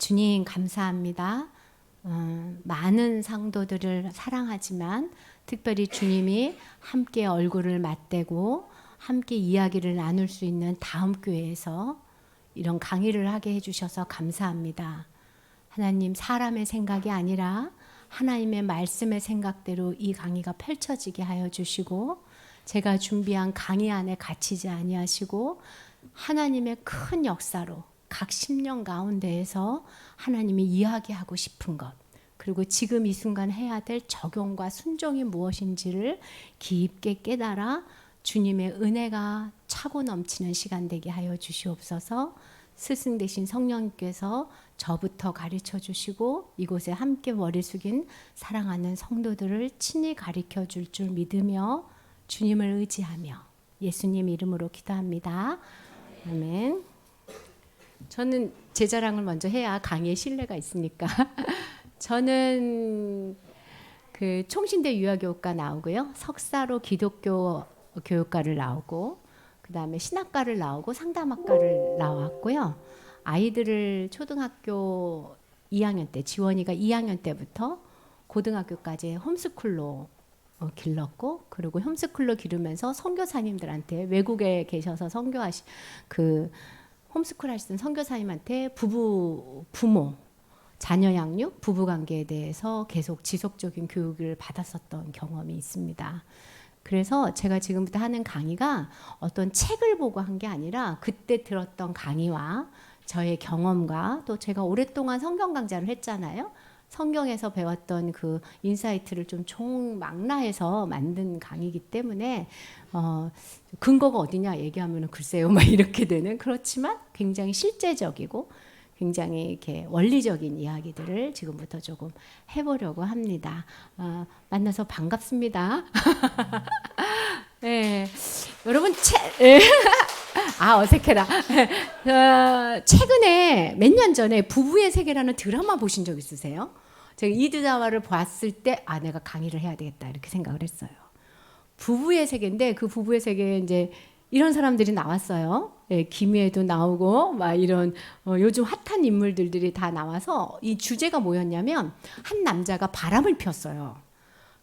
주님 감사합니다. 많은 성도들을 사랑하지만 특별히 주님이 함께 얼굴을 맞대고 함께 이야기를 나눌 수 있는 다음 교회에서 이런 강의를 하게 해주셔서 감사합니다. 하나님, 사람의 생각이 아니라 하나님의 말씀의 생각대로 이 강의가 펼쳐지게 하여 주시고, 제가 준비한 강의 안에 갇히지 아니하시고 하나님의 큰 역사로 각 심령 가운데에서 하나님이 이야기하고 싶은 것, 그리고 지금 이 순간 해야 될 적용과 순종이 무엇인지를 깊게 깨달아 주님의 은혜가 차고 넘치는 시간 되게 하여 주시옵소서. 스승 되신 성령님께서 저부터 가르쳐 주시고 이곳에 함께 머리 숙인 사랑하는 성도들을 친히 가르쳐 줄 줄 믿으며 주님을 의지하며 예수님 이름으로 기도합니다. 아멘. 저는 제 자랑을 먼저 해야 강의에 신뢰가 있으니까 저는 그 총신대 유아교육과 나오고요, 석사로 기독교 교육과를 나오고, 그 다음에 신학과를 나오고 상담학과를 나왔고요. 아이들을 초등학교 2학년 때, 지원이가 2학년 때부터 고등학교까지 홈스쿨로 길렀고, 그리고 홈스쿨로 기르면서 선교사님들한테, 외국에 계셔서 홈스쿨 하시던 선교사님한테 부모 자녀 양육, 부부 관계에 대해서 계속 지속적인 교육을 받았었던 경험이 있습니다. 그래서 제가 지금부터 하는 강의가 어떤 책을 보고 한 게 아니라 그때 들었던 강의와 저의 경험과, 또 제가 오랫동안 성경 강좌를 했잖아요. 성경에서 배웠던 그 인사이트를 좀 총망라해서 만든 강의이기 때문에 근거가 어디냐 얘기하면 글쎄요 막 이렇게 되는, 그렇지만 굉장히 실제적이고 굉장히 이렇게 원리적인 이야기들을 지금부터 조금 해보려고 합니다. 만나서 반갑습니다. 네, 여러분 어색해라. 최근에 몇 년 전에 부부의 세계라는 드라마 보신 적 있으세요? 제가 이 드라마를 봤을 때 내가 강의를 해야 되겠다 이렇게 생각을 했어요. 부부의 세계인데 그 부부의 세계에 이제 이런 사람들이 나왔어요. 예, 김희애도 나오고 막 이런 요즘 핫한 인물들이 다 나와서, 이 주제가 뭐였냐면 한 남자가 바람을 피웠어요.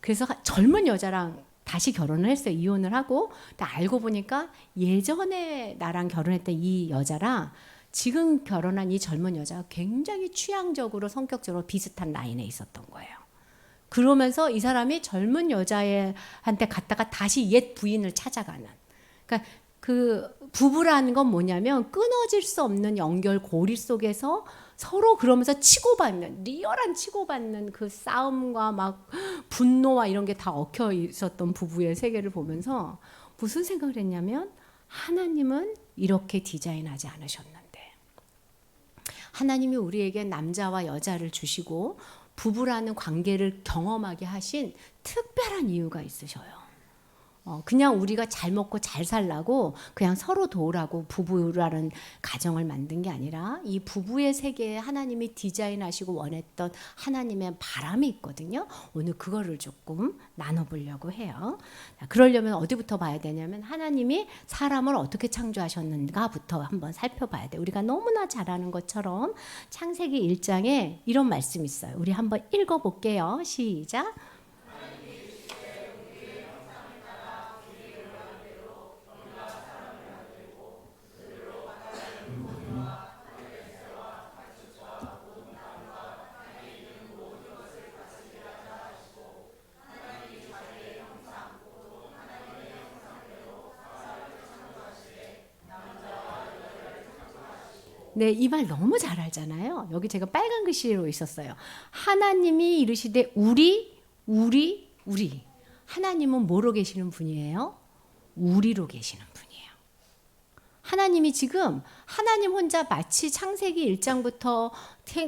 그래서 젊은 여자랑 다시 결혼을 했어요. 이혼을 하고. 근데 알고 보니까 예전에 나랑 결혼했던 이 여자랑 지금 결혼한 이 젊은 여자가 굉장히 취향적으로 성격적으로 비슷한 라인에 있었던 거예요. 그러면서 이 사람이 젊은 여자한테 갔다가 다시 옛 부인을 찾아가는, 그러니까 그 부부라는 건 뭐냐면 끊어질 수 없는 연결고리 속에서 서로 그러면서 치고받는, 리얼한 치고받는 그 싸움과 막 분노와 이런 게 다 얽혀 있었던 부부의 세계를 보면서 무슨 생각을 했냐면, 하나님은 이렇게 디자인하지 않으셨는데, 하나님이 우리에게 남자와 여자를 주시고 부부라는 관계를 경험하게 하신 특별한 이유가 있으셔요. 그냥 우리가 잘 먹고 잘 살라고 그냥 서로 도우라고 부부라는 가정을 만든 게 아니라, 이 부부의 세계에 하나님이 디자인하시고 원했던 하나님의 바람이 있거든요. 오늘 그거를 조금 나눠보려고 해요. 그러려면 어디부터 봐야 되냐면, 하나님이 사람을 어떻게 창조하셨는가부터 한번 살펴봐야 돼요. 우리가 너무나 잘 아는 것처럼 창세기 1장에 이런 말씀이 있어요. 우리 한번 읽어볼게요. 시작. 네, 이 말 너무 잘 알잖아요. 여기 제가 빨간 글씨로 있었어요. 하나님이 이르시되 우리. 하나님은 뭐로 계시는 분이에요? 우리로 계시는 분이에요. 하나님이 지금, 하나님 혼자 마치 창세기 1장부터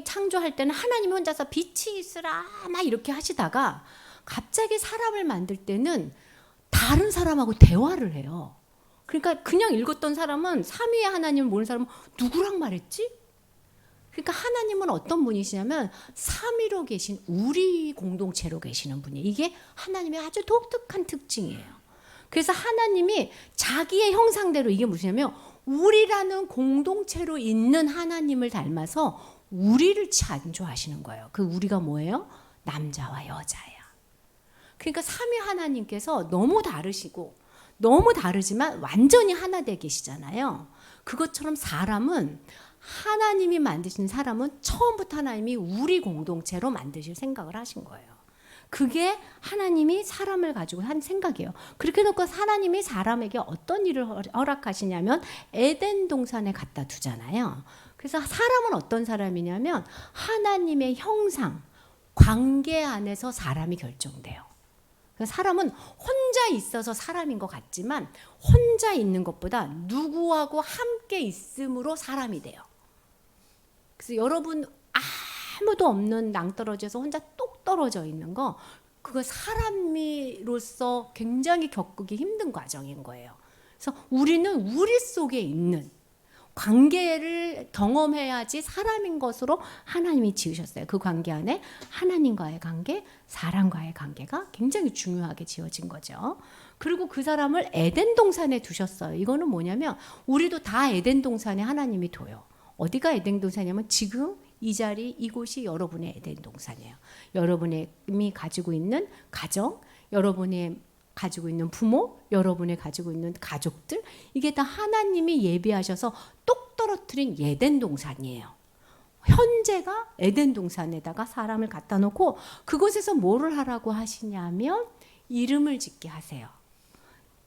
창조할 때는 하나님 혼자서 빛이 있으라 막 이렇게 하시다가 갑자기 사람을 만들 때는 다른 사람하고 대화를 해요. 그러니까 그냥 읽었던 사람은, 삼위의 하나님을 모르는 사람은 누구랑 말했지? 그러니까 하나님은 어떤 분이시냐면 삼위로 계신 우리 공동체로 계시는 분이에요. 이게 하나님의 아주 독특한 특징이에요. 그래서 하나님이 자기의 형상대로, 이게 무엇이냐면 우리라는 공동체로 있는 하나님을 닮아서 우리를 안 좋아하시는 거예요. 그 우리가 뭐예요? 남자와 여자야. 그러니까 삼위 하나님께서 너무 다르시고 너무 다르지만 완전히 하나 되 계시잖아요. 그것처럼 사람은 하나님이 만드신 사람은 처음부터 하나님이 우리 공동체로 만드실 생각을 하신 거예요. 그게 하나님이 사람을 가지고 한 생각이에요. 그렇게 놓고 하나님이 사람에게 어떤 일을 허락하시냐면 에덴 동산에 갖다 두잖아요. 그래서 사람은 어떤 사람이냐면 하나님의 형상, 관계 안에서 사람이 결정돼요. 사람은 혼자 있어서 사람인 것 같지만 혼자 있는 것보다 누구하고 함께 있음으로 사람이 돼요. 그래서 여러분 아무도 없는 낭떠러지에서 혼자 똑 떨어져 있는 거, 그거 사람으로서 굉장히 겪기 힘든 과정인 거예요. 그래서 우리는 우리 속에 있는 관계를 경험해야지 사람인 것으로 하나님이 지으셨어요. 그 관계 안에 하나님과의 관계, 사람과의 관계가 굉장히 중요하게 지어진 거죠. 그리고 그 사람을 에덴 동산에 두셨어요. 이거는 뭐냐면 우리도 다 에덴 동산에 하나님이 둬요. 어디가 에덴 동산이냐면 지금 이 자리, 이곳이 여러분의 에덴 동산이에요. 여러분이 가지고 있는 가정, 여러분이 가지고 있는 부모, 여러분이 가지고 있는 가족들, 이게 다 하나님이 예비하셔서 똑 떨어뜨린 에덴 동산이에요. 현재가 에덴 동산에다가 사람을 갖다 놓고 그곳에서 뭐를 하라고 하시냐면 이름을 짓게 하세요.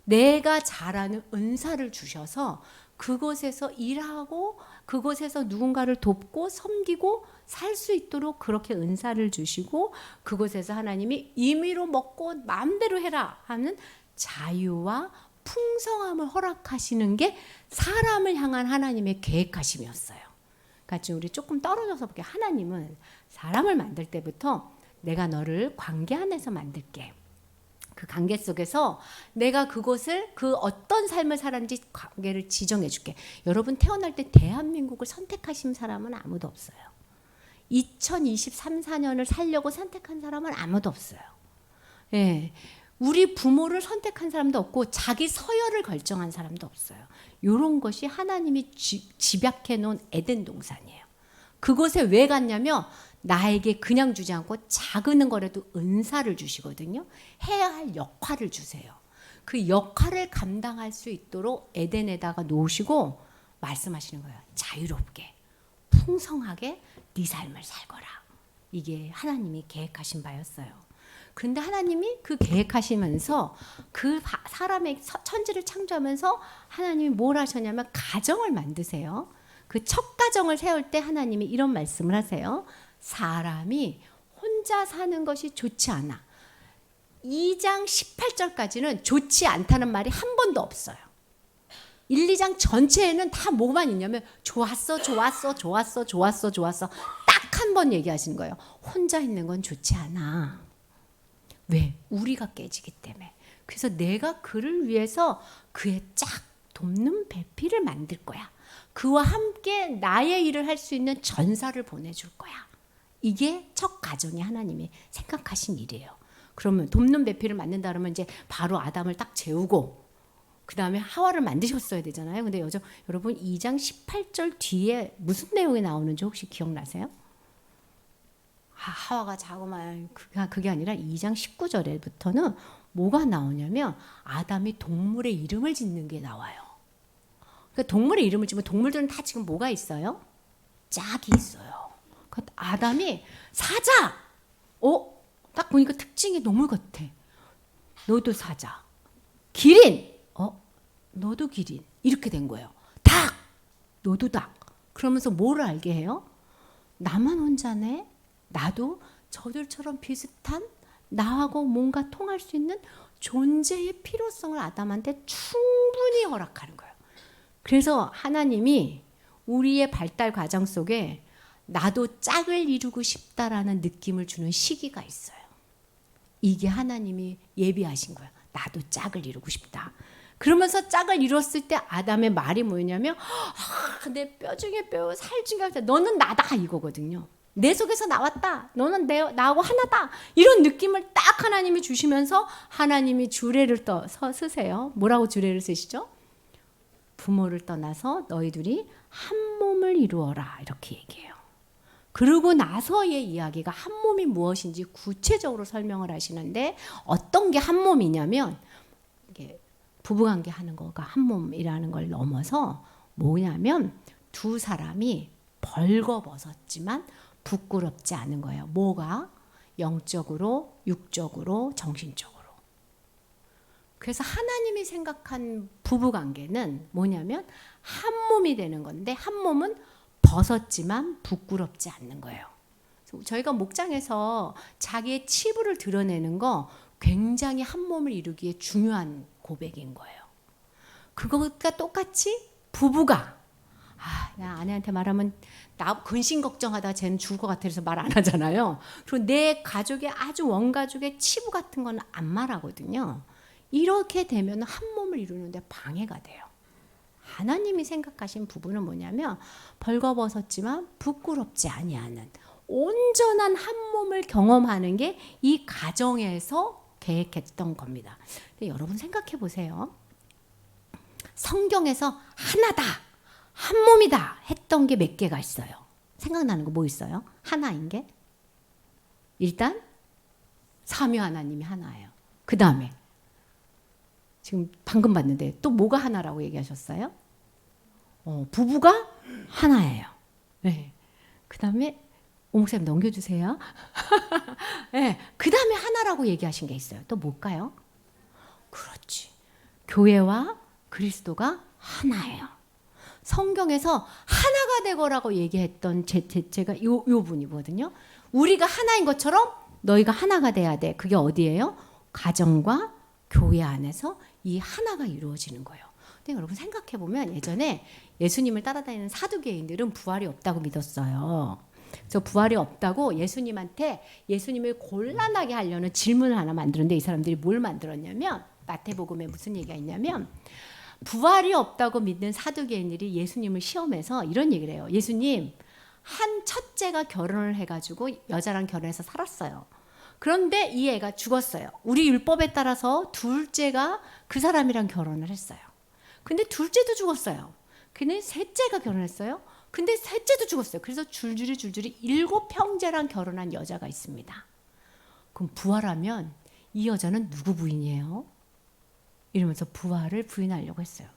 내가 잘하는 은사를 주셔서 그곳에서 일하고 그곳에서 누군가를 돕고 섬기고 살 수 있도록 그렇게 은사를 주시고 그곳에서 하나님이 임의로 먹고 마음대로 해라 하는 자유와 풍성함을 허락하시는 게 사람을 향한 하나님의 계획하심이었어요. 그러니까 지금 우리 조금 떨어져서 볼게요. 하나님은 사람을 만들 때부터 내가 너를 관계 안에서 만들게. 그 관계 속에서 내가 그곳을 그 어떤 삶을 살았는지 관계를 지정해 줄게. 여러분 태어날 때 대한민국을 선택하신 사람은 아무도 없어요. 2023, 4년을 살려고 선택한 사람은 아무도 없어요. 예, 우리 부모를 선택한 사람도 없고 자기 서열을 결정한 사람도 없어요. 이런 것이 하나님이 집약해 놓은 에덴 동산이에요. 그곳에 왜 갔냐면 나에게 그냥 주지 않고 작은 거라도 은사를 주시거든요. 해야 할 역할을 주세요. 그 역할을 감당할 수 있도록 에덴에다가 놓으시고 말씀하시는 거예요. 자유롭게, 풍성하게 네 삶을 살거라. 이게 하나님이 계획하신 바였어요. 그런데 하나님이 그 계획하시면서 그 사람의 천지를 창조하면서 하나님이 뭘 하셨냐면 가정을 만드세요. 그 첫 가정을 세울 때 하나님이 이런 말씀을 하세요. 사람이 혼자 사는 것이 좋지 않아. 2장 18절까지는 좋지 않다는 말이 한 번도 없어요. 1, 2장 전체에는 다 뭐만 있냐면 좋았어, 좋았어, 좋았어, 좋았어, 좋았어. 딱 한 번 얘기하시는 거예요. 혼자 있는 건 좋지 않아. 왜? 우리가 깨지기 때문에. 그래서 내가 그를 위해서 그의 짝 돕는 배필을 만들 거야. 그와 함께 나의 일을 할 수 있는 전사를 보내줄 거야. 이게 첫 가정이 하나님이 생각하신 일이에요. 그러면 돕는 배필을 만든다 그러면 이제 바로 아담을 딱 재우고 그 다음에 하와를 만드셨어야 되잖아요. 근데 여러분 2장 18절 뒤에 무슨 내용이 나오는지 혹시 기억나세요? 하와가 자고만 그게 아니라 2장 19절에부터는 뭐가 나오냐면 아담이 동물의 이름을 짓는 게 나와요. 그러니까 동물의 이름을 지면 동물들은 다 지금 뭐가 있어요? 짝이 있어요. 그러니까 아담이 사자. 딱 보니까 특징이 너무 같아. 너도 사자. 기린. 너도 기린. 이렇게 된 거예요. 닭. 너도 닭. 그러면서 뭐를 알게 해요? 나만 혼자네. 나도 저들처럼 비슷한 나하고 뭔가 통할 수 있는 존재의 필요성을 아담한테 충분히 허락하는 거예요. 그래서 하나님이 우리의 발달 과정 속에 나도 짝을 이루고 싶다라는 느낌을 주는 시기가 있어요. 이게 하나님이 예비하신 거예요. 나도 짝을 이루고 싶다. 그러면서 짝을 이뤘을 때 아담의 말이 뭐냐면 내 뼈 중에 뼈, 살 중에 살, 너는 나다 이거거든요. 내 속에서 나왔다. 너는 나하고 하나다. 이런 느낌을 딱 하나님이 주시면서 하나님이 주례를 쓰세요. 뭐라고 주례를 쓰시죠? 부모를 떠나서 너희 둘이 한 몸을 이루어라 이렇게 얘기해요. 그러고 나서의 이야기가 한 몸이 무엇인지 구체적으로 설명을 하시는데 어떤 게 한 몸이냐면 이게 부부관계 하는 거가 한 몸이라는 걸 넘어서 뭐냐면 두 사람이 벌거벗었지만 부끄럽지 않은 거예요. 뭐가? 영적으로, 육적으로, 정신적으로. 그래서 하나님이 생각한 부부관계는 뭐냐면 한 몸이 되는 건데 한 몸은 벗었지만 부끄럽지 않는 거예요. 저희가 목장에서 자기의 치부를 드러내는 거 굉장히 한 몸을 이루기에 중요한 고백인 거예요. 그것과 똑같이 부부가 나 아내한테 말하면 나 근심 걱정하다 쟤는 죽을 것 같아서 말 안 하잖아요. 그리고 내 가족의 아주 원가족의 치부 같은 건 안 말하거든요. 이렇게 되면 한 몸을 이루는데 방해가 돼요. 하나님이 생각하신 부부는 뭐냐면 벌거벗었지만 부끄럽지 아니하는 온전한 한 몸을 경험하는 게 이 가정에서 계획했던 겁니다. 근데 여러분 생각해 보세요. 성경에서 하나다, 한 몸이다 했던 게 몇 개가 있어요. 생각나는 거 뭐 있어요? 하나인 게? 일단 삼위 하나님이 하나예요. 그 다음에 지금 방금 봤는데 또 뭐가 하나라고 얘기하셨어요? 부부가 하나예요. 네. 그 다음에 목사님 넘겨주세요. 네. 그 다음에 하나라고 얘기하신 게 있어요. 또 뭘까요? 그렇지. 교회와 그리스도가 하나예요. 성경에서 하나가 되거라고 얘기했던 제가 요 분이거든요. 우리가 하나인 것처럼 너희가 하나가 돼야 돼. 그게 어디예요? 가정과 교회 안에서 이 하나가 이루어지는 거예요. 근데 여러분 생각해 보면 예전에 예수님을 따라다니는 사두개인들은 부활이 없다고 믿었어요. 그래서 부활이 없다고 예수님한테 예수님을 곤란하게 하려는 질문을 하나 만들었는데 이 사람들이 뭘 만들었냐면 마태복음에 무슨 얘기가 있냐면 부활이 없다고 믿는 사두개인들이 예수님을 시험해서 이런 얘기를 해요. 예수님, 한 첫째가 결혼을 해가지고 여자랑 결혼해서 살았어요. 그런데 이 애가 죽었어요. 우리 율법에 따라서 둘째가 그 사람이랑 결혼을 했어요. 근데 둘째도 죽었어요. 근데 셋째가 결혼했어요. 근데 셋째도 죽었어요. 그래서 줄줄이 7형제랑 결혼한 여자가 있습니다. 그럼 부활하면 이 여자는 누구 부인이에요? 이러면서 부활을 부인하려고 했어요.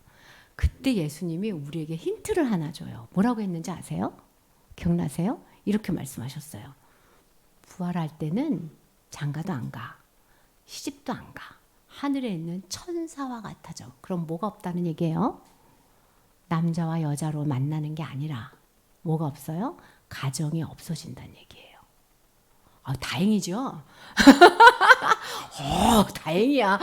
그때 예수님이 우리에게 힌트를 하나 줘요. 뭐라고 했는지 아세요? 기억나세요? 이렇게 말씀하셨어요. 부활할 때는 장가도 안 가. 시집도 안 가. 하늘에 있는 천사와 같아져. 그럼 뭐가 없다는 얘기예요? 남자와 여자로 만나는 게 아니라 뭐가 없어요? 가정이 없어진다는 얘기예요. 다행이죠. 다행이야.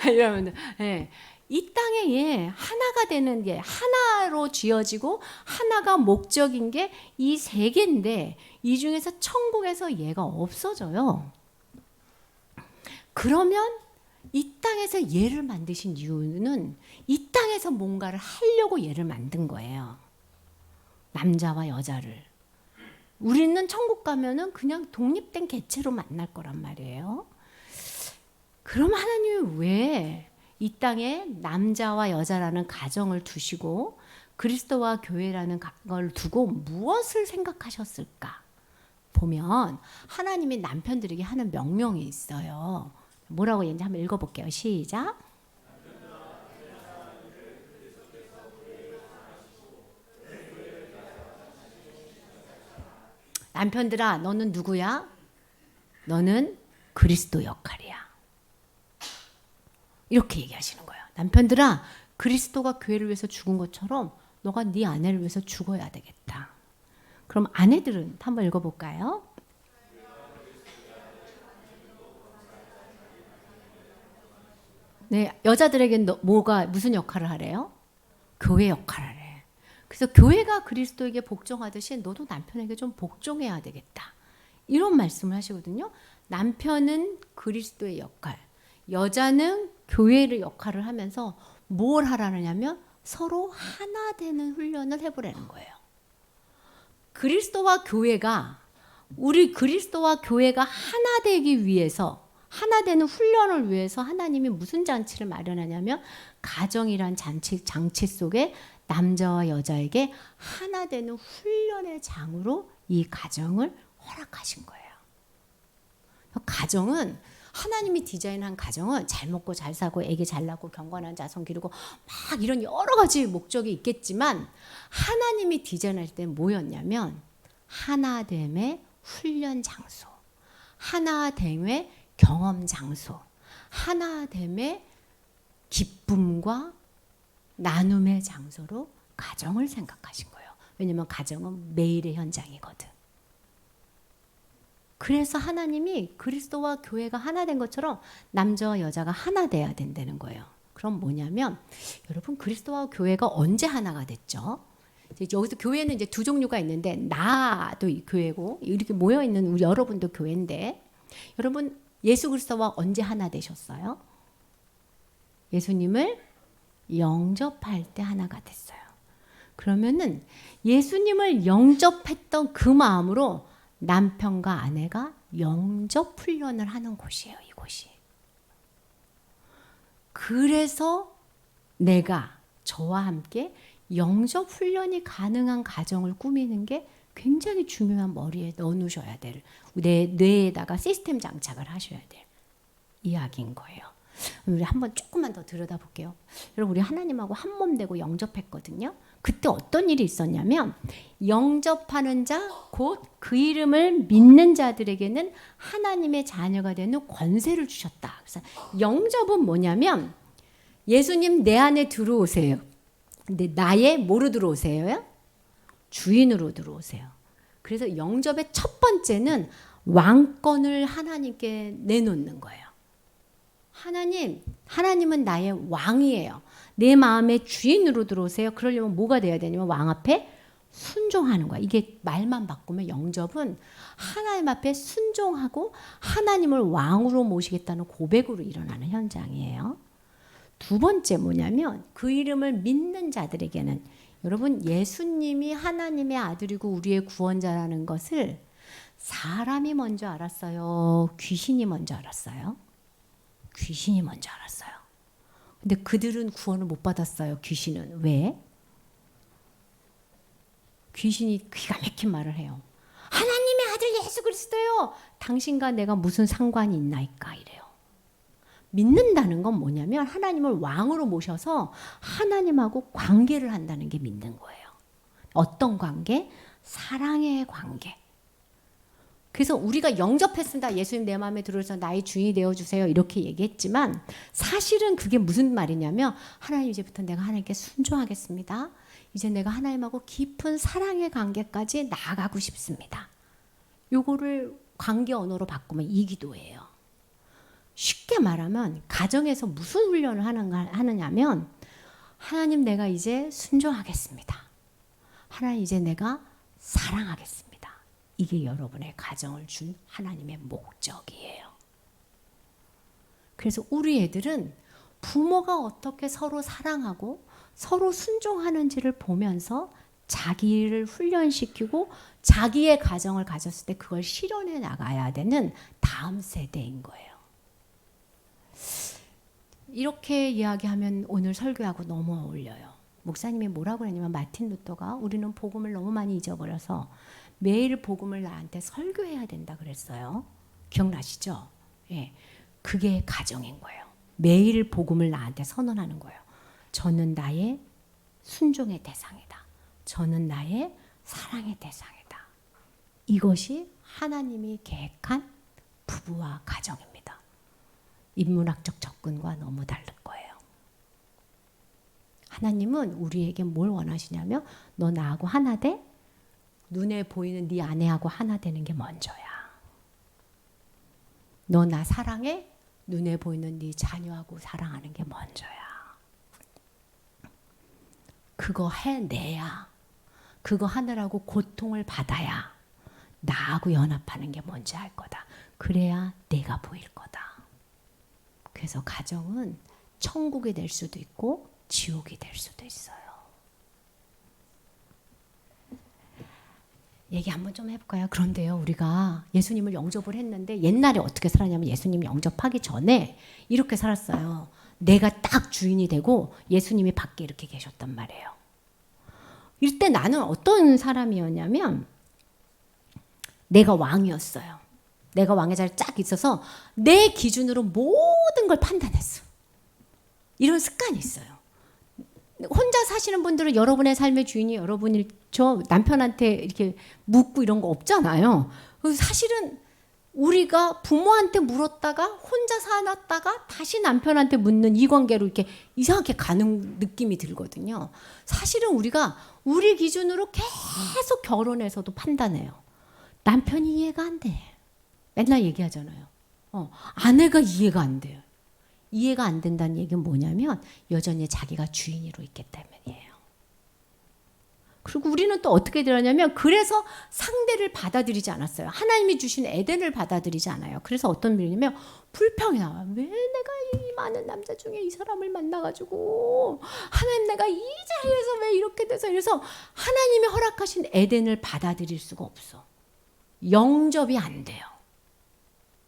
이러면 네. 이 땅에 하나가 되는 게 하나로 쥐어지고 하나가 목적인 게 이 세 개인데 이 중에서 천국에서 얘가 없어져요. 그러면 이 땅에서 얘를 만드신 이유는 이 땅에서 뭔가를 하려고 얘를 만든 거예요. 남자와 여자를. 우리는 천국 가면은 그냥 독립된 개체로 만날 거란 말이에요. 그럼 하나님이 왜 이 땅에 남자와 여자라는 가정을 두시고 그리스도와 교회라는 걸 두고 무엇을 생각하셨을까? 보면 하나님이 남편들에게 하는 명령이 있어요. 뭐라고 얘기하는지 한번 읽어볼게요. 시작. 남편들아, 너는 누구야? 너는 그리스도 역할이야. 이렇게 얘기하시는 거예요. 남편들아, 그리스도가 교회를 위해서 죽은 것처럼 너가 네 아내를 위해서 죽어야 되겠다. 그럼 아내들은 한번 읽어볼까요? 네, 여자들에겐 무슨 역할을 하래요? 교회 역할을 해. 그래서 교회가 그리스도에게 복종하듯이 너도 남편에게 좀 복종해야 되겠다. 이런 말씀을 하시거든요. 남편은 그리스도의 역할, 여자는 교회의 역할을 하면서 뭘 하라느냐면 서로 하나 되는 훈련을 해보라는 거예요. 그리스도와 교회가 하나 되기 위해서 하나 되는 훈련을 위해서 하나님이 무슨 장치를 마련하냐면 가정이란 장치 속에 남자와 여자에게 하나 되는 훈련의 장으로 이 가정을 허락하신 거예요. 가정은 하나님이 디자인한 가정은 잘 먹고 잘 사고 아기 잘 낳고 경건한 자손 기르고 막 이런 여러 가지 목적이 있겠지만 하나님이 디자인할 때 뭐였냐면 하나됨의 훈련 장소, 하나됨의 경험 장소, 하나됨의 기쁨과 나눔의 장소로 가정을 생각하신 거예요. 왜냐하면 가정은 매일의 현장이거든. 그래서 하나님이 그리스도와 교회가 하나 된 것처럼 남자와 여자가 하나 돼야 된다는 거예요. 그럼 뭐냐면 여러분 그리스도와 교회가 언제 하나가 됐죠? 여기서 교회는 이제 두 종류가 있는데 나도 교회고 이렇게 모여 있는 우리 여러분도 교회인데 여러분 예수 그리스도와 언제 하나 되셨어요? 예수님을 영접할 때 하나가 됐어요. 그러면은 예수님을 영접했던 그 마음으로 남편과 아내가 영접 훈련을 하는 곳이에요. 이곳이. 그래서 내가 저와 함께 영접 훈련이 가능한 가정을 꾸미는 게 굉장히 중요한 머리에 넣어놓으셔야 될 내 뇌에다가 시스템 장착을 하셔야 될 이야기인 거예요. 우리 한번 조금만 더 들여다볼게요. 여러분 우리 하나님하고 한 몸 되고 영접했거든요. 그때 어떤 일이 있었냐면 영접하는 자 곧 그 이름을 믿는 자들에게는 하나님의 자녀가 되는 권세를 주셨다. 그래서 영접은 뭐냐면 예수님 내 안에 들어오세요. 근데 나의 뭐로 들어오세요? 주인으로 들어오세요. 그래서 영접의 첫 번째는 왕권을 하나님께 내놓는 거예요. 하나님은 나의 왕이에요. 내 마음의 주인으로 들어오세요. 그러려면 뭐가 돼야 되냐면 왕 앞에 순종하는 거야. 이게 말만 바꾸면 영접은 하나님 앞에 순종하고 하나님을 왕으로 모시겠다는 고백으로 일어나는 현장이에요. 두 번째 뭐냐면 그 이름을 믿는 자들에게는 여러분 예수님이 하나님의 아들이고 우리의 구원자라는 것을 사람이 먼저 알았어요? 귀신이 먼저 알았어요? 귀신이 먼저 알았어요. 근데 그들은 구원을 못 받았어요. 귀신은. 왜? 귀신이 기가 막힌 말을 해요. 하나님의 아들 예수 그리스도요. 당신과 내가 무슨 상관이 있나이까 이래요. 믿는다는 건 뭐냐면 하나님을 왕으로 모셔서 하나님하고 관계를 한다는 게 믿는 거예요. 어떤 관계? 사랑의 관계. 그래서 우리가 영접했습니다. 예수님 내 마음에 들어오셔서 나의 주인이 되어주세요. 이렇게 얘기했지만 사실은 그게 무슨 말이냐면 하나님 이제부터 내가 하나님께 순종하겠습니다. 이제 내가 하나님하고 깊은 사랑의 관계까지 나아가고 싶습니다. 요거를 관계 언어로 바꾸면 이 기도예요. 쉽게 말하면 가정에서 무슨 훈련을 하느냐면 하나님 내가 이제 순종하겠습니다. 하나님 이제 내가 사랑하겠습니다. 이게 여러분의 가정을 준 하나님의 목적이에요. 그래서 우리 애들은 부모가 어떻게 서로 사랑하고 서로 순종하는지를 보면서 자기를 훈련시키고 자기의 가정을 가졌을 때 그걸 실현해 나가야 되는 다음 세대인 거예요. 이렇게 이야기하면 오늘 설교하고 너무 어울려요. 목사님이 뭐라고 했냐면 마틴 루터가 우리는 복음을 너무 많이 잊어버려서 매일 복음을 나한테 설교해야 된다 그랬어요. 기억나시죠? 예, 그게 가정인 거예요. 매일 복음을 나한테 선언하는 거예요. 저는 나의 순종의 대상이다. 저는 나의 사랑의 대상이다. 이것이 하나님이 계획한 부부와 가정입니다. 인문학적 접근과 너무 다른 거예요. 하나님은 우리에게 뭘 원하시냐면 너 나하고 하나 돼? 눈에 보이는 네 아내하고 하나 되는 게 먼저야. 너 나 사랑해? 눈에 보이는 네 자녀하고 사랑하는 게 먼저야. 그거 해내야. 그거 하느라고 고통을 받아야 나하고 연합하는 게 뭔지 알 거다. 그래야 내가 보일 거다. 그래서 가정은 천국이 될 수도 있고 지옥이 될 수도 있어요. 얘기 한번 좀 해볼까요? 그런데요, 우리가 예수님을 영접을 했는데 옛날에 어떻게 살았냐면 예수님 영접하기 전에 이렇게 살았어요. 내가 딱 주인이 되고 예수님이 밖에 이렇게 계셨단 말이에요. 이때 나는 어떤 사람이었냐면 내가 왕이었어요. 내가 왕의 자리에 쫙 있어서 내 기준으로 모든 걸 판단했어. 이런 습관이 있어요. 혼자 사시는 분들은 여러분의 삶의 주인이 여러분이죠. 남편한테 이렇게 묻고 이런 거 없잖아요. 사실은 우리가 부모한테 물었다가 혼자 살았다가 다시 남편한테 묻는 이 관계로 이렇게 이상하게 가는 느낌이 들거든요. 사실은 우리가 우리 기준으로 계속 결혼해서도 판단해요. 남편이 이해가 안 돼. 맨날 얘기하잖아요. 아내가 이해가 안 돼요. 이해가 안 된다는 얘기는 뭐냐면 여전히 자기가 주인으로 있기 때문이에요. 그리고 우리는 또 어떻게 되었냐면 그래서 상대를 받아들이지 않았어요. 하나님이 주신 에덴을 받아들이지 않아요. 그래서 어떤 일이냐면 불평이 나와요. 왜 내가 이 많은 남자 중에 이 사람을 만나가지고 하나님 내가 이 자리에서 왜 이렇게 돼서 이래서 하나님이 허락하신 에덴을 받아들일 수가 없어. 영접이 안 돼요.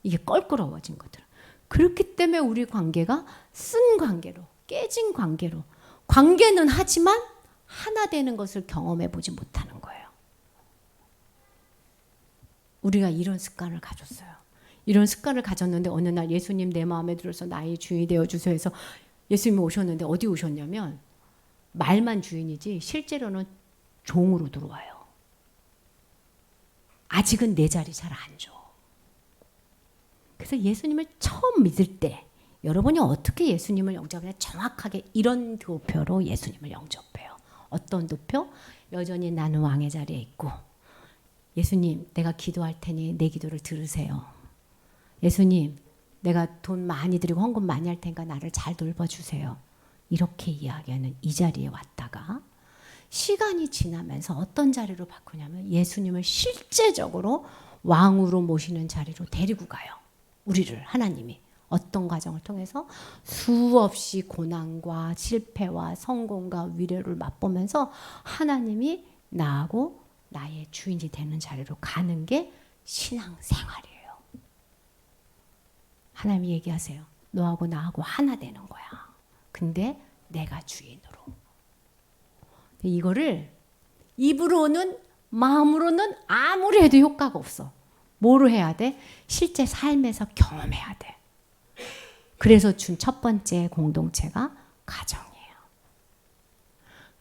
이게 껄끄러워진 것들. 그렇기 때문에 우리 관계가 쓴 관계로 깨진 관계로 관계는 하지만 하나 되는 것을 경험해 보지 못하는 거예요. 우리가 이런 습관을 가졌어요. 이런 습관을 가졌는데 어느 날 예수님 내 마음에 들어서 나의 주인이 되어주세요 해서 예수님이 오셨는데 어디 오셨냐면 말만 주인이지 실제로는 종으로 들어와요. 아직은 내 자리 잘 안 줘. 그래서 예수님을 처음 믿을 때 여러분이 어떻게 예수님을 영접하냐 정확하게 이런 도표로 예수님을 영접해요. 어떤 도표? 여전히 나는 왕의 자리에 있고 예수님 내가 기도할 테니 내 기도를 들으세요. 예수님 내가 돈 많이 드리고 헌금 많이 할 테니까 나를 잘 돌봐주세요. 이렇게 이야기하는 이 자리에 왔다가 시간이 지나면서 어떤 자리로 바꾸냐면 예수님을 실제적으로 왕으로 모시는 자리로 데리고 가요. 우리를 하나님이 어떤 과정을 통해서 수없이 고난과 실패와 성공과 위로를 맛보면서 하나님이 나하고 나의 주인이 되는 자리로 가는 게 신앙생활이에요. 하나님이 얘기하세요. 너하고 나하고 하나 되는 거야. 근데 내가 주인으로. 이거를 입으로는 마음으로는 아무리 해도 효과가 없어. 뭐로 해야 돼? 실제 삶에서 경험해야 돼. 그래서 준 첫 번째 공동체가 가정이에요.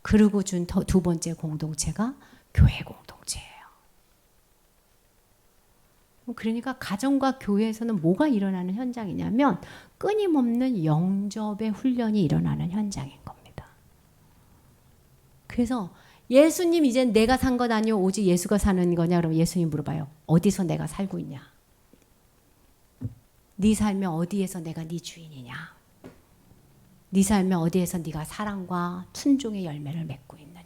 그리고 준 두 번째 공동체가 교회 공동체예요. 그러니까 가정과 교회에서는 뭐가 일어나는 현장이냐면 끊임없는 영접의 훈련이 일어나는 현장인 겁니다. 그래서 예수님 이제 내가 산 것 아니요 오직 예수가 사는 거냐 그러면 예수님 물어봐요. 어디서 내가 살고 있냐? 네 삶에 어디에서 내가 네 주인이냐? 네 삶에 어디에서 네가 사랑과 순종의 열매를 맺고 있느냐?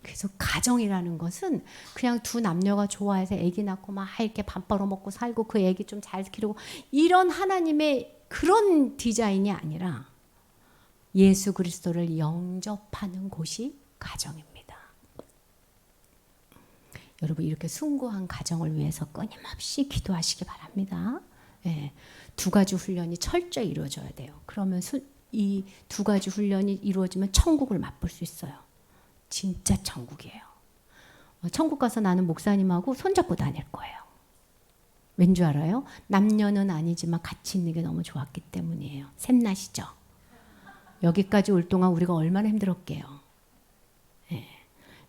그래서 가정이라는 것은 그냥 두 남녀가 좋아해서 아기 낳고 막 이렇게 밥 벌어먹고 살고 그 아기 좀 잘 기르고 이런 하나님의 그런 디자인이 아니라 예수 그리스도를 영접하는 곳이 가정입니다. 여러분 이렇게 숭고한 가정을 위해서 끊임없이 기도하시기 바랍니다. 예, 두 가지 훈련이 철저히 이루어져야 돼요. 그러면 이 두 가지 훈련이 이루어지면 천국을 맛볼 수 있어요. 진짜 천국이에요. 천국 가서 나는 목사님하고 손잡고 다닐 거예요. 왠 줄 알아요? 남녀는 아니지만 같이 있는 게 너무 좋았기 때문이에요. 샘나시죠? 여기까지 올 동안 우리가 얼마나 힘들었게요. 예.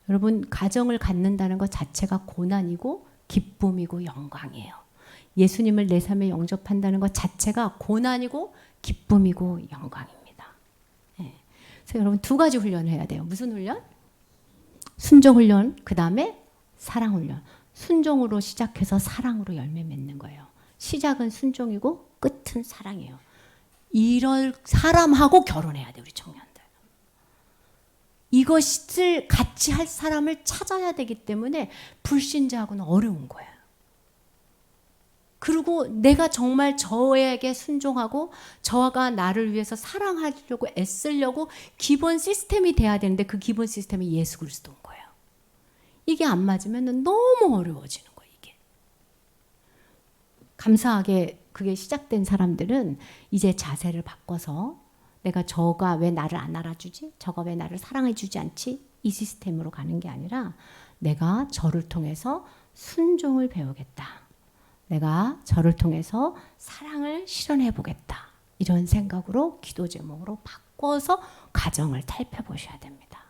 여러분 가정을 갖는다는 것 자체가 고난이고 기쁨이고 영광이에요. 예수님을 내 삶에 영접한다는 것 자체가 고난이고 기쁨이고 영광입니다. 예. 그래서 여러분 두 가지 훈련을 해야 돼요. 무슨 훈련? 순종 훈련, 그 다음에 사랑 훈련. 순종으로 시작해서 사랑으로 열매 맺는 거예요. 시작은 순종이고 끝은 사랑이에요. 이럴 사람하고 결혼해야 돼 우리 청년들. 이것을 같이 할 사람을 찾아야 되기 때문에 불신자하고는 어려운 거예요. 그리고 내가 정말 저에게 순종하고 저가 나를 위해서 사랑하려고 애쓰려고 기본 시스템이 돼야 되는데 그 기본 시스템이 예수 그리스도인 거예요. 이게 안 맞으면 너무 어려워지는 거예요. 이게. 감사하게 그게 시작된 사람들은 이제 자세를 바꿔서 내가 저가 왜 나를 안 알아주지? 저가 왜 나를 사랑해주지 않지? 이 시스템으로 가는 게 아니라 내가 저를 통해서 순종을 배우겠다. 내가 저를 통해서 사랑을 실현해 보겠다. 이런 생각으로 기도 제목으로 바꿔서 가정을 살펴 보셔야 됩니다.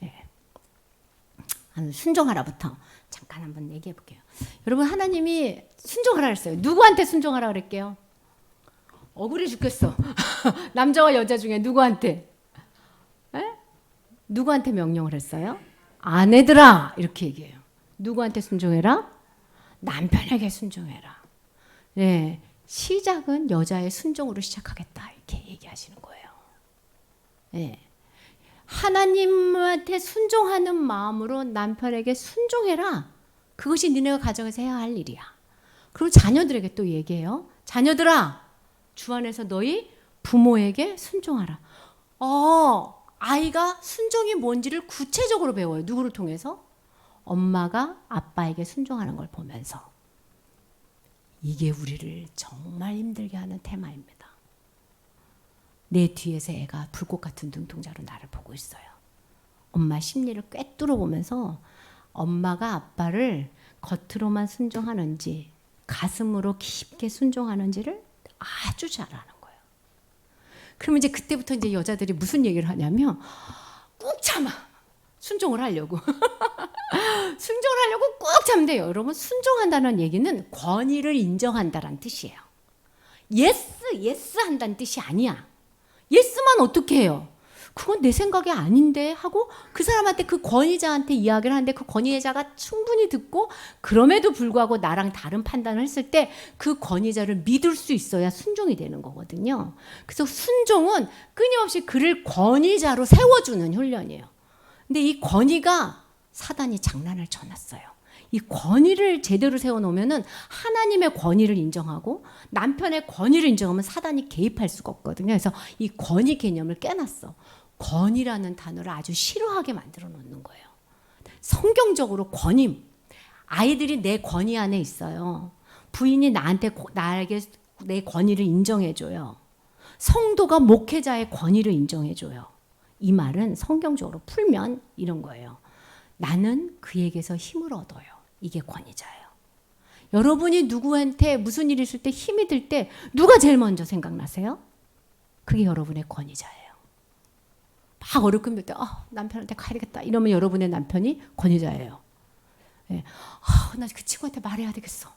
예. 순종하라부터 잠깐 한번 얘기해 볼게요. 여러분 하나님이 순종하라 그랬어요. 누구한테 순종하라 그랬게요? 억울해 죽겠어. 남자와 여자 중에 누구한테? 에? 누구한테 명령을 했어요? 아내들아 이렇게 얘기해요. 누구한테 순종해라? 남편에게 순종해라. 네, 시작은 여자의 순종으로 시작하겠다 이렇게 얘기하시는 거예요. 네. 하나님한테 순종하는 마음으로 남편에게 순종해라. 그것이 니네가 가정에서 해야 할 일이야. 그리고 자녀들에게 또 얘기해요. 자녀들아 주 안에서 너희 부모에게 순종하라. 아이가 순종이 뭔지를 구체적으로 배워요. 누구를 통해서? 엄마가 아빠에게 순종하는 걸 보면서. 이게 우리를 정말 힘들게 하는 테마입니다. 내 뒤에서 애가 불꽃 같은 눈동자로 나를 보고 있어요. 엄마 심리를 꿰뚫어 보면서 엄마가 아빠를 겉으로만 순종하는지 가슴으로 깊게 순종하는지를 아주 잘 아는 거예요. 그러면 이제 그때부터 이제 여자들이 무슨 얘기를 하냐면 꾹 참아. 순종을 하려고. 순종을 하려고 꾹 참대요. 여러분 순종한다는 얘기는 권위를 인정한다는 뜻이에요. 예스 한다는 뜻이 아니야. 예스만 어떻게 해요? 그건 내 생각이 아닌데 하고 그 사람한테 그 권위자한테 이야기를 하는데 그 권위자가 충분히 듣고 그럼에도 불구하고 나랑 다른 판단을 했을 때 그 권위자를 믿을 수 있어야 순종이 되는 거거든요. 그래서 순종은 끊임없이 그를 권위자로 세워주는 훈련이에요. 근데 이 권위가 사단이 장난을 쳐놨어요. 이 권위를 제대로 세워놓으면 하나님의 권위를 인정하고 남편의 권위를 인정하면 사단이 개입할 수가 없거든요. 그래서 이 권위 개념을 깨놨어. 권위라는 단어를 아주 싫어하게 만들어 놓는 거예요. 성경적으로 권위, 아이들이 내 권위 안에 있어요. 부인이 나에게 내 권위를 인정해줘요. 성도가 목회자의 권위를 인정해줘요. 이 말은 성경적으로 풀면 이런 거예요. 나는 그에게서 힘을 얻어요. 이게 권위자예요. 여러분이 누구한테 무슨 일이 있을 때 힘이 들 때 누가 제일 먼저 생각나세요? 그게 여러분의 권위자예요. 막 어렵게 힘들 때 남편한테 가야 되겠다 이러면 여러분의 남편이 권위자예요. 예. 나 그 친구한테 말해야 되겠어.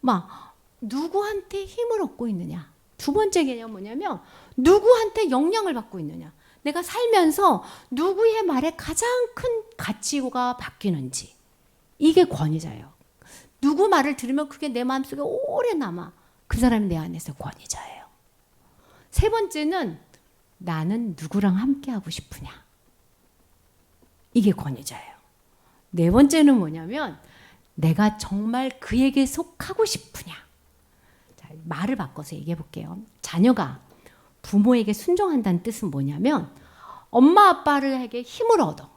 막 누구한테 힘을 얻고 있느냐. 두 번째 개념 뭐냐면 누구한테 영향을 받고 있느냐. 내가 살면서 누구의 말에 가장 큰 가치가 바뀌는지. 이게 권위자예요. 누구 말을 들으면 그게 내 마음속에 오래 남아. 그 사람이 내 안에서 권위자예요. 세 번째는 나는 누구랑 함께하고 싶으냐. 이게 권위자예요. 네 번째는 뭐냐면 내가 정말 그에게 속하고 싶으냐. 자, 말을 바꿔서 얘기해 볼게요. 자녀가 부모에게 순종한다는 뜻은 뭐냐면 엄마 아빠에게 힘을 얻어.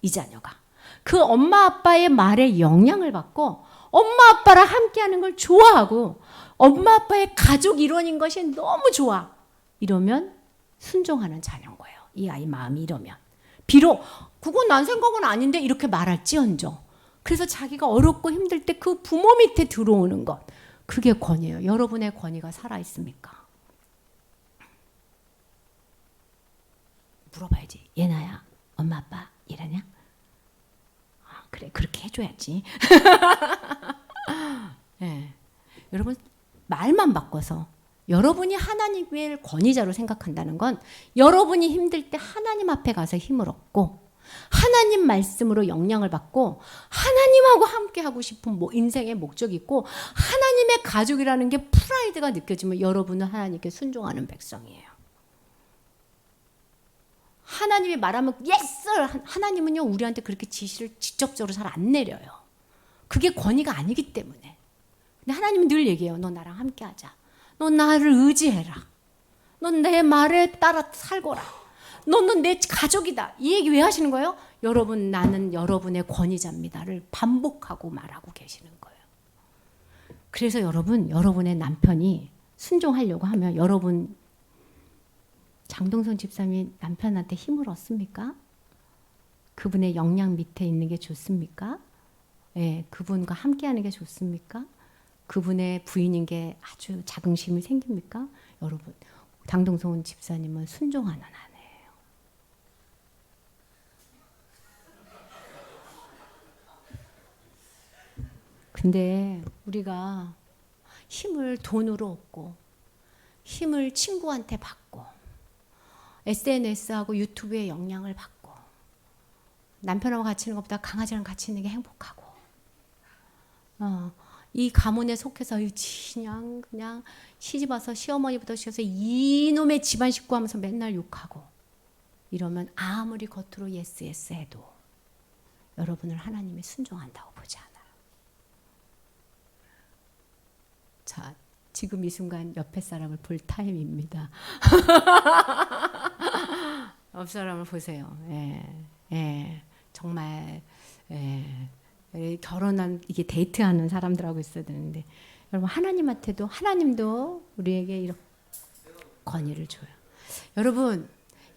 이 자녀가. 그 엄마 아빠의 말에 영향을 받고 엄마 아빠랑 함께하는 걸 좋아하고 엄마 아빠의 가족 일원인 것이 너무 좋아. 이러면 순종하는 자녀인 거예요. 이 아이 마음이 이러면. 비록 그건 난 생각은 아닌데 이렇게 말할지언정. 그래서 자기가 어렵고 힘들 때 그 부모 밑에 들어오는 것. 그게 권위예요. 여러분의 권위가 살아있습니까? 물어봐야지. 예나야, 엄마 아빠 이러냐? 그래, 그렇게 해줘야지. 네. 여러분 말만 바꿔서 여러분이 하나님의 권위자로 생각한다는 건 여러분이 힘들 때 하나님 앞에 가서 힘을 얻고 하나님 말씀으로 영향을 받고 하나님하고 함께하고 싶은 인생의 목적이 있고 하나님의 가족이라는 게 프라이드가 느껴지면 여러분은 하나님께 순종하는 백성이에요. 하나님이 말하면 yes! 하나님은요 우리한테 그렇게 지시를 직접적으로 잘 안 내려요. 그게 권위가 아니기 때문에. 근데 하나님은 늘 얘기해요. 너 나랑 함께 하자. 너 나를 의지해라. 넌 내 말에 따라 살거라. 너는 내 가족이다. 이 얘기 왜 하시는 거예요? 여러분 나는 여러분의 권위자입니다를 반복하고 말하고 계시는 거예요. 그래서 여러분, 여러분의 남편이 순종하려고 하면 여러분 장동선 집사님이 남편한테 힘을 얻습니까? 그분의 역량 밑에 있는 게 좋습니까? 예, 그분과 함께하는 게 좋습니까? 그분의 부인인 게 아주 자긍심이 생깁니까? 여러분, 장동선 집사님은 순종하는 아내예요. 근데 우리가 힘을 돈으로 얻고 힘을 친구한테 받고 SNS하고 유튜브의 영향을 받고 남편하고 같이 있는 것보다 강아지랑 같이 있는 게 행복하고 이 가문에 속해서 그냥 시집와서 시어머니부터 시켜서 이놈의 집안 식구 하면서 맨날 욕하고 이러면 아무리 겉으로 예스 예스 해도 여러분을 하나님이 순종한다고 보지 않아요. 자, 지금 이 순간 옆에 사람을 볼 타임입니다. 옆 사람을 보세요. 예, 정말 결혼한 이게 데이트하는 사람들하고 있어야 되는데 여러분 하나님한테도 하나님도 우리에게 이런 권위를 줘요.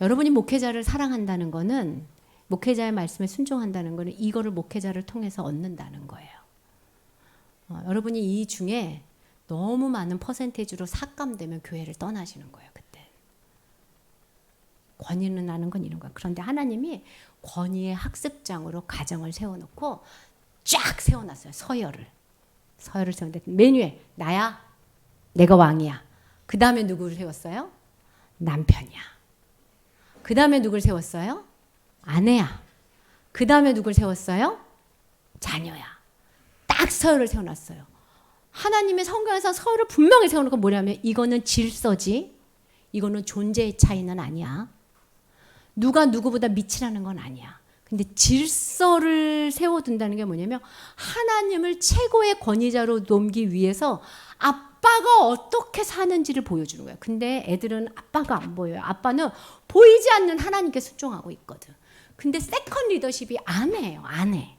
여러분이 목회자를 사랑한다는 거는 목회자의 말씀에 순종한다는 거는 이거를 목회자를 통해서 얻는다는 거예요. 여러분이 이 중에 너무 많은 퍼센테이지로 삭감되면 교회를 떠나시는 거예요. 그때 권위는 나는 건 이런 거예요. 그런데 하나님이 권위의 학습장으로 가정을 세워놓고 쫙 세워놨어요. 서열을 세웠는데 맨 위에 나야, 내가 왕이야. 그 다음에 누구를 세웠어요? 남편이야. 그 다음에 누구를 세웠어요? 아내야. 그 다음에 누구를 세웠어요? 자녀야. 딱 서열을 세워놨어요. 하나님의 성경에서 서열을 분명히 세우는 건 뭐냐면 이거는 질서지, 이거는 존재의 차이는 아니야. 누가 누구보다 밑이라는 건 아니야. 근데 질서를 세워둔다는 게 뭐냐면 하나님을 최고의 권위자로 놓기 위해서 아빠가 어떻게 사는지를 보여주는 거야. 근데 애들은 아빠가 안 보여요. 아빠는 보이지 않는 하나님께 순종하고 있거든. 근데 세컨 리더십이 아내예요. 아내.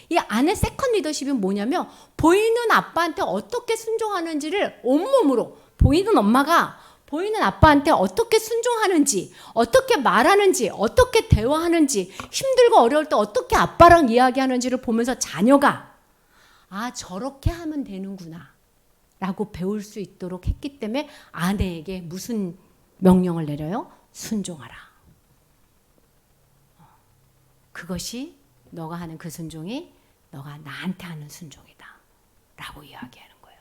이 아내 세컨 리더십이 뭐냐면 보이는 아빠한테 어떻게 순종하는지를 온몸으로 보이는 엄마가 보이는 아빠한테 어떻게 순종하는지, 어떻게 말하는지, 어떻게 대화하는지, 힘들고 어려울 때 어떻게 아빠랑 이야기하는지를 보면서 자녀가 아 저렇게 하면 되는구나 라고 배울 수 있도록 했기 때문에 아내에게 무슨 명령을 내려요? 순종하라. 그것이 너가 하는 그 순종이 너가 나한테 하는 순종이다 라고 이야기하는 거예요.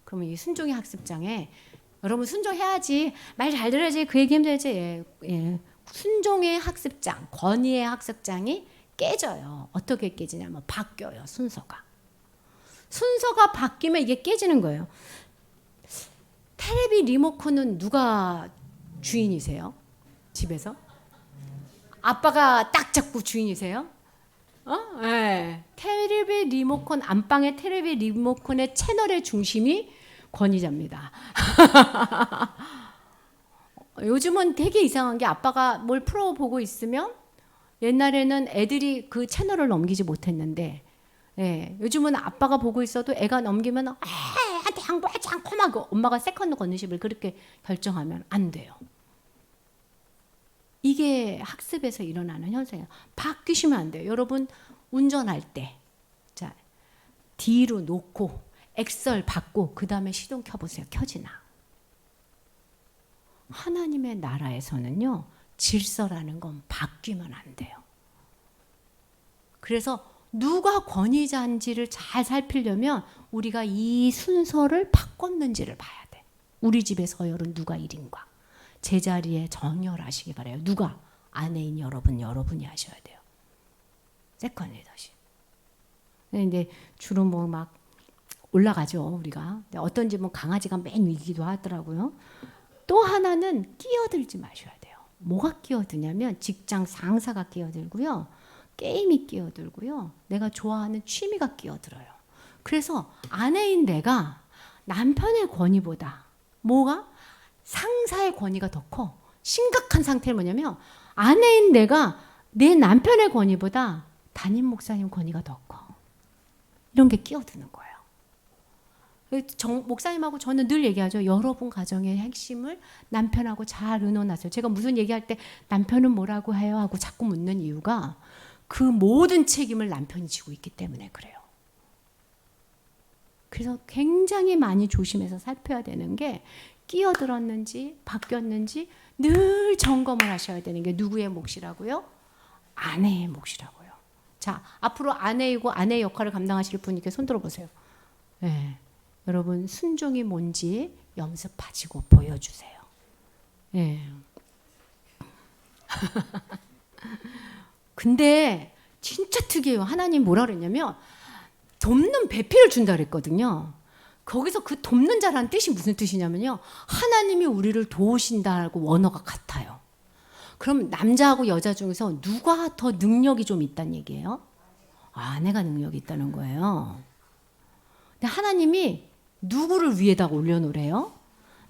그러면 이 순종의 학습장에 여러분 순종해야지, 말 잘 들어야지, 그 얘기 힘들지. 순종의 학습장, 권위의 학습장이 깨져요. 어떻게 깨지냐면 바뀌어요. 순서가 바뀌면 이게 깨지는 거예요. 테레비 리모컨은 누가 주인이세요? 집에서? 아빠가 딱 잡고 주인이세요? 네. 테레비 리모컨, 안방의 테레비 리모컨의 채널의 중심이 권위자입니다. 요즘은 되게 이상한 게 아빠가 뭘 프로 보고 있으면 옛날에는 애들이 그 채널을 넘기지 못했는데 요즘은 아빠가 보고 있어도 애가 넘기면 애한테 양보하지 않고 막 엄마가 세컨드 건너십을 그렇게 결정하면 안 돼요. 이게 학습에서 일어나는 현상이에요. 바뀌시면 안 돼요. 여러분 운전할 때 자, 뒤로 놓고 엑셀 받고 그 다음에 시동 켜보세요. 켜지나? 하나님의 나라에서는요. 질서라는 건 바뀌면 안 돼요. 그래서 누가 권위자인지를 잘 살피려면 우리가 이 순서를 바꿨는지를 봐야 돼. 우리 집의 서열은 누가 1인과 제자리에 정렬하시기 바라요. 누가? 아내인 여러분이 하셔야 돼요. 세컨 리더십. 근데 주로 뭐 막 올라가죠, 우리가. 어떤 집은 강아지가 맨 위기도 하더라고요. 또 하나는 끼어들지 마셔야 돼요. 뭐가 끼어드냐면 직장 상사가 끼어들고요. 게임이 끼어들고요. 내가 좋아하는 취미가 끼어들어요. 그래서 아내인 내가 남편의 권위보다 뭐가? 상사의 권위가 더 커. 심각한 상태는 뭐냐면 아내인 내가 내 남편의 권위보다 담임 목사님 권위가 더 커. 이런 게 끼어드는 거예요. 목사님하고 저는 늘 얘기하죠. 여러분 가정의 핵심을 남편하고 잘 의논하세요. 제가 무슨 얘기할 때 남편은 뭐라고 해요? 하고 자꾸 묻는 이유가 그 모든 책임을 남편이 지고 있기 때문에 그래요. 그래서 굉장히 많이 조심해서 살펴야 되는 게 끼어들었는지 바뀌었는지 늘 점검을 하셔야 되는 게 누구의 몫이라고요? 아내의 몫이라고요. 자, 앞으로 아내이고 아내의 역할을 감당하실 분께 손 들어보세요. 네. 여러분 순종이 뭔지 연습하시고 보여주세요. 네. 근데 진짜 특이해요. 하나님 뭐라 그랬냐면 돕는 배필을 준다 그랬거든요. 거기서 그 돕는 자라는 뜻이 무슨 뜻이냐면요. 하나님이 우리를 도우신다고 원어가 같아요. 그럼 남자하고 여자 중에서 누가 더 능력이 좀 있다는 얘기예요? 아내가 능력이 있다는 거예요. 근데 하나님이 누구를 위에다가 올려놓으래요?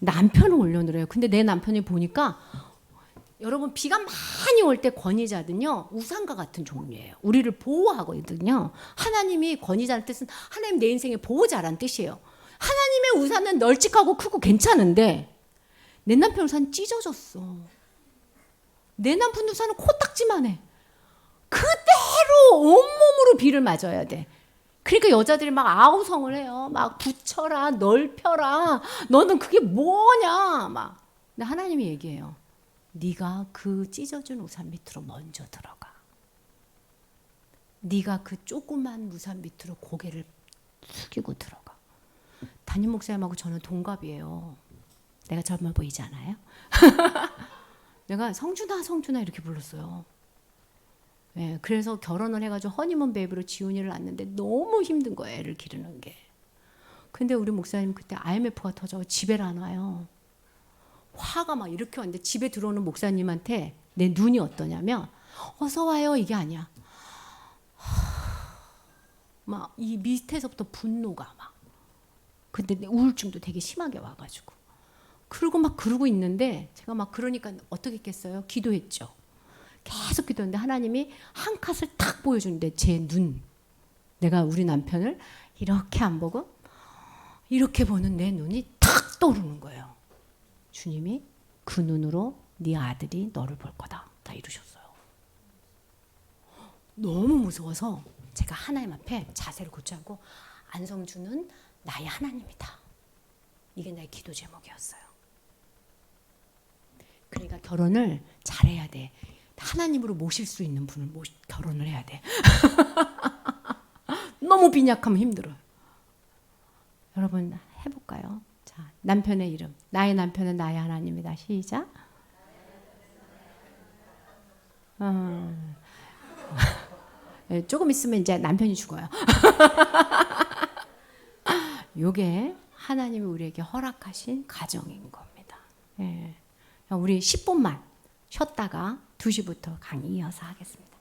남편을 올려놓으래요. 근데 내 남편이 보니까 여러분 비가 많이 올 때 권위자들은요 우상과 같은 종류예요. 우리를 보호하거든요. 하나님이 권위자라는 뜻은 하나님 내 인생의 보호자라는 뜻이에요. 하나님의 우산은 널찍하고 크고 괜찮은데 내 남편 우산은 찢어졌어. 내 남편 우산은 코딱지만 해. 그대로 온몸으로 비를 맞아야 돼. 그러니까 여자들이 막 아우성을 해요. 막 붙여라, 넓혀라. 너는 그게 뭐냐? 막. 근데 하나님이 얘기해요. 네가 그 찢어진 우산 밑으로 먼저 들어가. 네가 그 조그만 우산 밑으로 고개를 숙이고 들어가. 담임 목사님하고 저는 동갑이에요. 내가 젊어 보이지 않아요? 내가 성준아 이렇게 불렀어요. 네, 그래서 결혼을 해가지고 허니문 베이비로 지훈이를 낳았는데 너무 힘든 거예요. 애를 기르는 게. 근데 우리 목사님 그때 IMF가 터져 집에를 안 와요. 화가 막 이렇게 왔는데 집에 들어오는 목사님한테 내 눈이 어떠냐면 어서 와요 이게 아니야. 막 이 밑에서부터 분노가 막. 근데 내 우울증도 되게 심하게 와가지고. 그러고 막 그러고 있는데 제가 막 그러니까 어떻게 했겠어요? 기도했죠. 계속 기도했는데 하나님이 한 컷을 탁 보여주는데 제 눈. 내가 우리 남편을 이렇게 안 보고 이렇게 보는 내 눈이 탁 떠오르는 거예요. 주님이 그 눈으로 네 아들이 너를 볼 거다. 다 이루셨어요. 너무 무서워서 제가 하나님 앞에 자세를 고치고 안성주는 나의 하나님이다. 이게 나의 기도 제목이었어요. 그러니까 결혼을 잘해야 돼. 하나님으로 모실 수 있는 분을 결혼을 해야 돼. 너무 빈약하면 힘들어요. 여러분 해볼까요? 자, 남편의 이름. 나의 남편은 나의 하나님이다. 시작. 조금 있으면 이제 남편이 죽어요. 요게 하나님이 우리에게 허락하신 가정인 겁니다. 예. 우리 10분만 쉬었다가 2시부터 강의 이어서 하겠습니다.